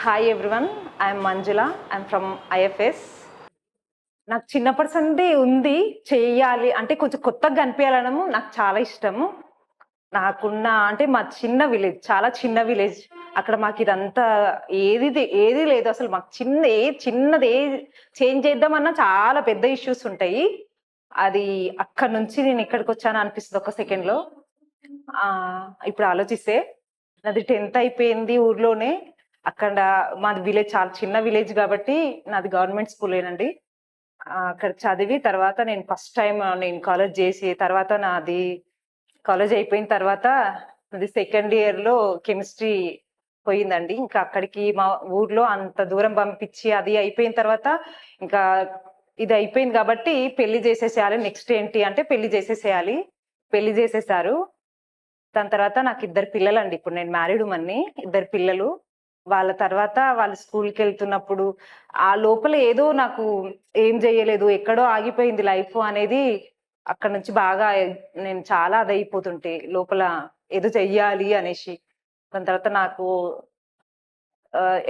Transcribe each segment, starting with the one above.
Hi everyone, I'm Manjula. I'm from IFS. నాకు చిన్నప్పటి నుండి ఉంది చేయాలి అంటే కొంచెం కొత్తగా కనిపించాలనము నాకు చాలా ఇష్టము. నాకున్న అంటే మా చిన్న విలేజ్, చాలా చిన్న విలేజ్. అక్కడ మాకు ఇదంతా ఏది లేదు అసలు. మాకు చిన్నది చేంజ్ చేద్దామన్నా చాలా పెద్ద ఇష్యూస్ ఉంటాయి. అది అక్కడ నుంచి నేను ఇక్కడికి వచ్చాను అనిపిస్తుంది ఒక సెకండ్లో. ఇప్పుడు ఆలోచిస్తే నాది 10th అయిపోయింది ఊర్లోనే. అక్కడ మాది విలేజ్, చాలా చిన్న విలేజ్ కాబట్టి నాది గవర్నమెంట్ స్కూలేనండి. అక్కడ చదివి తర్వాత నేను ఫస్ట్ టైం నేను కాలేజ్ చేసి తర్వాత నాది కాలేజ్ అయిపోయిన తర్వాత నాది సెకండ్ ఇయర్లో కెమిస్ట్రీ పోయిందండి. ఇంకా అక్కడికి మా ఊర్లో అంత దూరం పంపించి అది అయిపోయిన తర్వాత ఇంకా ఇది అయిపోయింది కాబట్టి పెళ్లి చేసేసేయాలి. నెక్స్ట్ ఏంటి అంటే పెళ్లి చేసేసేయాలి. పెళ్లి చేసేసారు. దాని తర్వాత నాకు 2 పిల్లలండి. ఇప్పుడు నేను మ్యారీడ్ ఉమన్ని, 2 పిల్లలు. వాళ్ళ తర్వాత వాళ్ళు స్కూల్కి వెళ్తున్నప్పుడు ఆ లోపల ఏదో నాకు ఏం చేయలేదు, ఎక్కడో ఆగిపోయింది లైఫ్ అనేది. అక్కడ నుంచి బాగా నేను చాలా అదైపోతుంటే లోపల ఏదో చెయ్యాలి అనేసి. దాని తర్వాత నాకు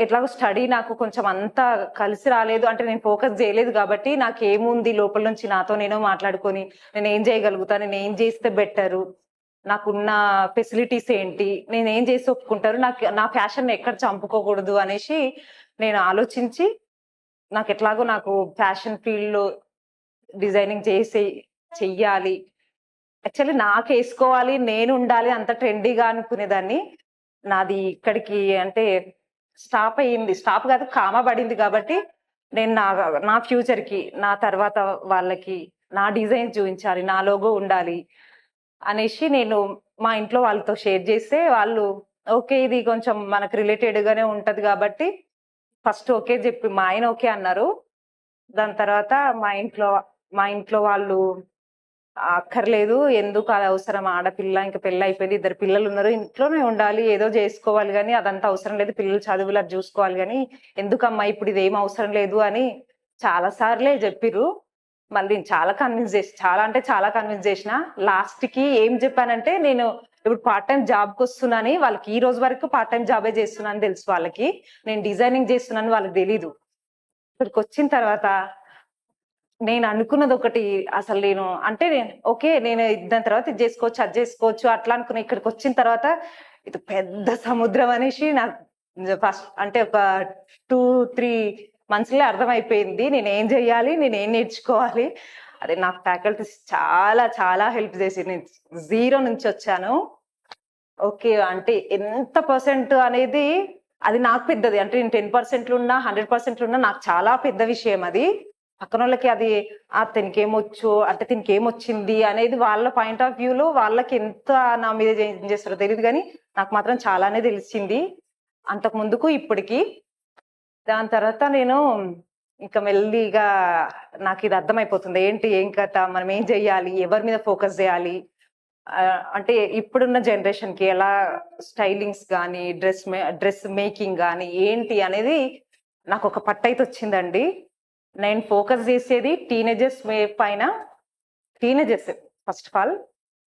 ఎట్లాగో స్టడీ నాకు కొంచెం అంతా కలిసి రాలేదు. అంటే నేను ఫోకస్ చేయలేదు కాబట్టి నాకేముంది లోపల నుంచి నాతో నేనో మాట్లాడుకొని నేను ఏం చేయగలుగుతా, నేను ఏం చేస్తే బెటరు, నాకున్న ఫెసిలిటీస్ ఏంటి, నేను ఏం చేసి ఒప్పుకుంటారు, నా ఫ్యాషన్ ఎక్కడ చంపుకోకూడదు అనేసి నేను ఆలోచించి నాకు ఫ్యాషన్ ఫీల్డ్లో డిజైనింగ్ చెయ్యాలి, యాక్చువల్లీ నాకు వేసుకోవాలి, నేను ఉండాలి, అంత ట్రెండీగా అనుకునేదాన్ని. నాది ఇక్కడికి అంటే స్టాప్ అయ్యింది, స్టాప్ కాదు కామా పడింది. కాబట్టి నేను నా ఫ్యూచర్కి, నా తర్వాత వాళ్ళకి నా డిజైన్ చూపించాలి, నా లోగో ఉండాలి అనేసి నేను మా ఇంట్లో వాళ్ళతో షేర్ చేస్తే వాళ్ళు ఓకే, ఇది కొంచెం మనకు రిలేటెడ్గానే ఉంటది కాబట్టి ఫస్ట్ ఓకే చెప్పి మా ఆయన ఓకే అన్నారు. దాని తర్వాత మా ఇంట్లో వాళ్ళు అక్కర్లేదు, ఎందుకు అది అవసరం, ఆడపిల్ల ఇంకా పెళ్ళి అయిపోయింది, 2 పిల్లలు ఉన్నారు, ఇంట్లోనే ఉండాలి, ఏదో చేసుకోవాలి కానీ అదంతా అవసరం లేదు, పిల్లలు చదువులు అది చూసుకోవాలి కానీ ఎందుకమ్మా ఇప్పుడు ఇది ఏం అవసరం లేదు అని చాలా సార్లే చెప్పిర్రు. మళ్ళీ చాలా కన్విన్స్ చేసిన. లాస్ట్ కి ఏం చెప్పానంటే నేను ఇప్పుడు పార్ట్ టైం జాబ్కి వస్తున్నాను, వాళ్ళకి ఈ రోజు వరకు పార్ట్ టైం జాబే చేస్తున్నాను తెలుసు వాళ్ళకి, నేను డిజైనింగ్ చేస్తున్నాను వాళ్ళకి తెలీదు. ఇక్కడికి వచ్చిన తర్వాత నేను అనుకున్నది ఒకటి, అసలు నేను అంటే ఓకే నేను దాని తర్వాత ఇది చేసుకోవచ్చు అది చేసుకోవచ్చు అట్లా అనుకున్నా. ఇక్కడికి వచ్చిన తర్వాత ఇది పెద్ద సముద్రం అనేసి నాకు ఫస్ట్ అంటే ఒక 2-3 మంత్స్లో అర్థమైపోయింది నేను ఏం చెయ్యాలి, నేను ఏం నేర్చుకోవాలి. అదే నాకు ఫ్యాకల్టీస్ చాలా చాలా హెల్ప్ చేసి నేను 0 నుంచి వచ్చాను. ఓకే అంటే ఎంత పర్సెంట్ అనేది అది నాకు పెద్దది. అంటే నేను 10% ఉన్నా 100% ఉన్నా నాకు చాలా పెద్ద విషయం అది. పక్కన వాళ్ళకి అది తినికి ఏమొచ్చింది అనేది వాళ్ళ పాయింట్ ఆఫ్ వ్యూలో వాళ్ళకి ఎంత నా మీద ఏం చేస్తారో తెలియదు కానీ నాకు మాత్రం చాలానే తెలిసింది అంతకు ముందుకు ఇప్పటికి. దాని తర్వాత నేను ఇంకా మెల్లిగా నాకు ఇది అర్థమైపోతుంది ఏంటి ఏం కథ, మనం ఏం చెయ్యాలి, ఎవరి మీద ఫోకస్ చేయాలి, అంటే ఇప్పుడున్న జనరేషన్కి ఎలా స్టైలింగ్స్ కానీ డ్రెస్ మేకింగ్ కానీ ఏంటి అనేది నాకు ఒక పట్టయితే వచ్చిందండి. నేను ఫోకస్ చేసేది టీనేజర్స్ పైన, టీనేజర్స్ ఫస్ట్ ఆఫ్ ఆల్.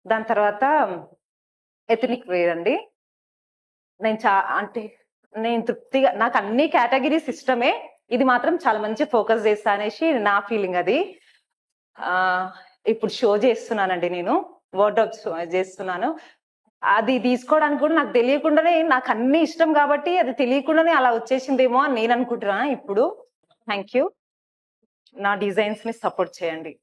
దాని తర్వాత ఎథనిక్ వేర్ అండి. నేను తృప్తిగా నాకు అన్ని కేటగిరీస్ ఇష్టమే, ఇది మాత్రం చాలా మంచి ఫోకస్ చేస్తా అనేసి నా ఫీలింగ్ అది. ఇప్పుడు షో చేస్తున్నానండి, నేను వార్డ్రోబ్ షో చేస్తున్నాను. అది తీసుకోవడానికి కూడా నాకు తెలియకుండానే, నాకు అన్ని ఇష్టం కాబట్టి అది తెలియకుండానే అలా వచ్చేసిందేమో అని నేను అనుకుంటున్నాను ఇప్పుడు. Thank you. నా డిజైన్స్ ని సపోర్ట్ చేయండి.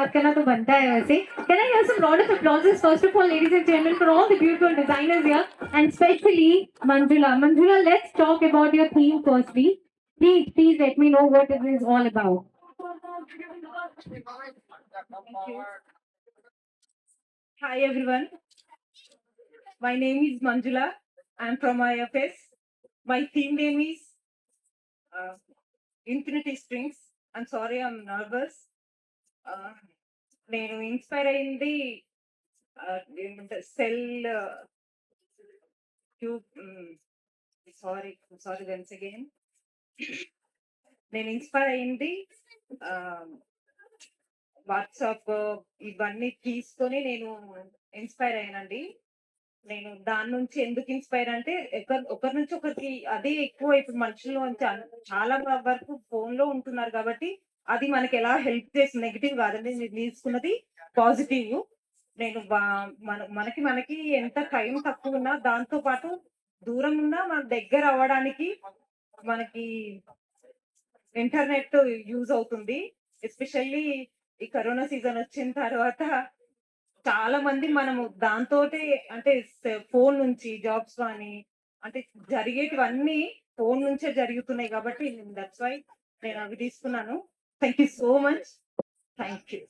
बात करना तो बनता है वैसे. Can I hear some round of applauses first of all, ladies and gentlemen, for all the beautiful designers here, and especially Manjula. Manjula, let's talk about your theme firstly. Please let me know what it is all about. Hi everyone. My name is Manjula. I'm from IFS. My theme name is Infinity Strings. I'm sorry, I'm nervous. నేను inspire అయింది cell tube. Sorry once again. నేను inspire అయింది WhatsApp ఇవన్నీ తీసుకొని నేను inspire అయ్యానండి. నేను దాని నుంచి ఎందుకు ఇన్స్పైర్ అంటే ఒకరి నుంచి ఒకరికి అదే ఎక్కువ. ఇప్పుడు మనుషులు చాలా వరకు ఫోన్ లో ఉంటున్నారు కాబట్టి అది మనకి ఎలా హెల్ప్ చేస్తుంది. నెగిటివ్ కాదండి, నేను తీసుకున్నది పాజిటివ్. నేను మనకి ఎంత టైం తక్కువ ఉన్నా దాంతో పాటు దూరం ఉన్నా మన దగ్గర అవ్వడానికి మనకి ఇంటర్నెట్ యూజ్ అవుతుంది. ఎస్పెషల్లీ ఈ కరోనా సీజన్ వచ్చిన తర్వాత చాలా మంది మనము దాంతో అంటే ఫోన్ నుంచి జాబ్స్ కానీ అంటే జరిగేటివన్నీ ఫోన్ నుంచే జరుగుతున్నాయి కాబట్టి దట్స్ వై నేను అవి తీసుకున్నాను. Thank you so much. Thank you.